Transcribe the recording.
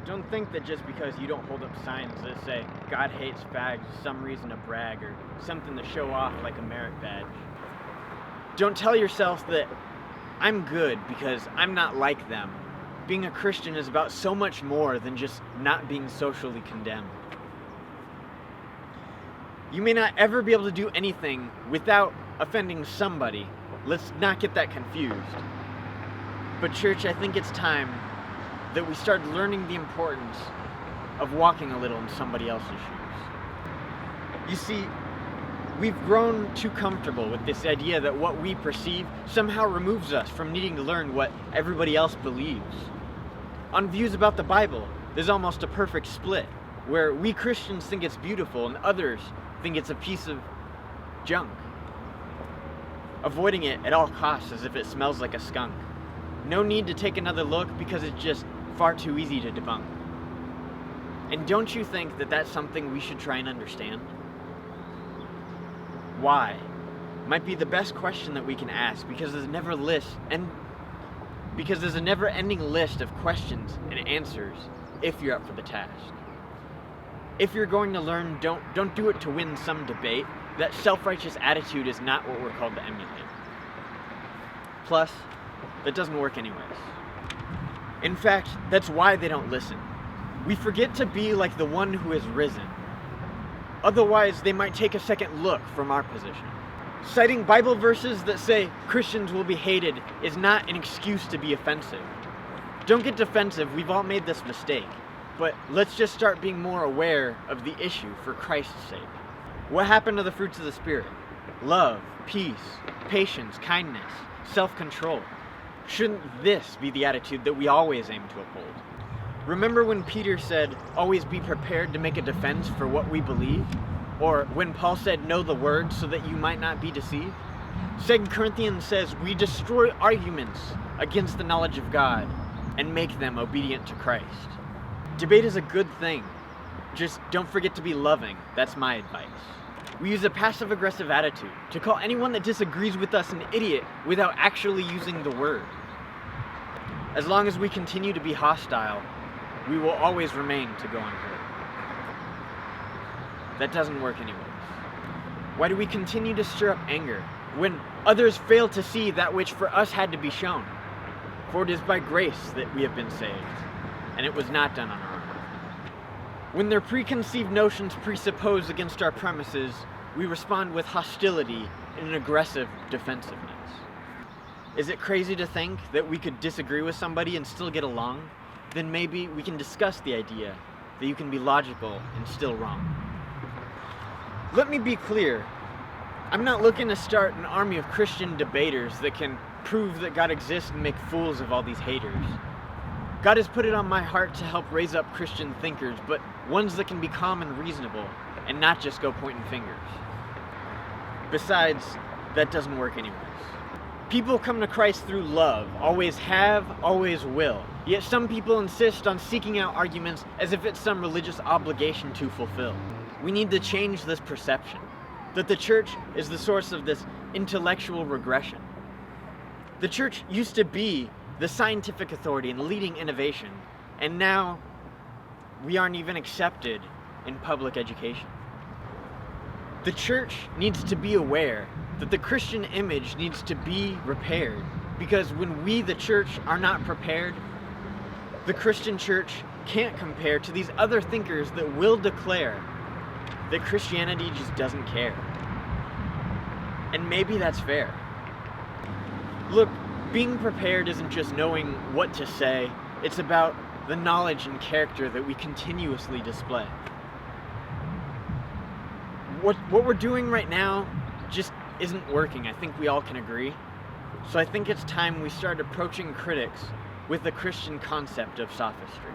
Don't think that just because you don't hold up signs that say, God hates fags, some reason to brag, or something to show off like a merit badge. Don't tell yourself that I'm good because I'm not like them. Being a Christian is about so much more than just not being socially condemned. You may not ever be able to do anything without offending somebody. Let's not get that confused. But church, I think it's time that we start learning the importance of walking a little in somebody else's shoes. You see, we've grown too comfortable with this idea that what we perceive somehow removes us from needing to learn what everybody else believes. On views about the Bible, there's almost a perfect split, where we Christians think it's beautiful and others think it's a piece of junk, avoiding it at all costs as if it smells like a skunk. No need to take another look because it's just far too easy to debunk. And don't you think that that's something we should try and understand? Why? Might be the best question that we can ask because there's a never-ending list of questions and answers if you're up for the task. If you're going to learn, don't do it to win some debate. That self-righteous attitude is not what we're called to emulate. Plus, that doesn't work anyways. In fact, that's why they don't listen. We forget to be like the one who has risen. Otherwise, they might take a second look from our position. Citing Bible verses that say Christians will be hated is not an excuse to be offensive. Don't get defensive, we've all made this mistake. But let's just start being more aware of the issue for Christ's sake. What happened to the fruits of the Spirit? Love, peace, patience, kindness, self-control. Shouldn't this be the attitude that we always aim to uphold? Remember when Peter said, always be prepared to make a defense for what we believe? Or when Paul said, know the word so that you might not be deceived? 2 Corinthians says, we destroy arguments against the knowledge of God and make them obedient to Christ. Debate is a good thing. Just don't forget to be loving. That's my advice. We use a passive-aggressive attitude to call anyone that disagrees with us an idiot without actually using the word. As long as we continue to be hostile, we will always remain to go unheard. That doesn't work anyways. Why do we continue to stir up anger when others fail to see that which for us had to be shown? For it is by grace that we have been saved, and it was not done on our own. When their preconceived notions presuppose against our premises, we respond with hostility and an aggressive defensiveness. Is it crazy to think that we could disagree with somebody and still get along? Then maybe we can discuss the idea that you can be logical and still wrong. Let me be clear. I'm not looking to start an army of Christian debaters that can prove that God exists and make fools of all these haters. God has put it on my heart to help raise up Christian thinkers, but ones that can be calm and reasonable and not just go pointing fingers. Besides, that doesn't work anyways. People come to Christ through love, always have, always will. Yet some people insist on seeking out arguments as if it's some religious obligation to fulfill. We need to change this perception, that the church is the source of this intellectual regression. The church used to be the scientific authority and leading innovation, and now we aren't even accepted in public education. The church needs to be aware that the Christian image needs to be repaired, because when we, the church, are not prepared, the Christian church can't compare to these other thinkers that will declare that Christianity just doesn't care. And maybe that's fair. Look, being prepared isn't just knowing what to say, it's about the knowledge and character that we continuously display. What we're doing right now just isn't working. I think we all can agree. So I think it's time we start approaching critics with the Christian concept of sophistry.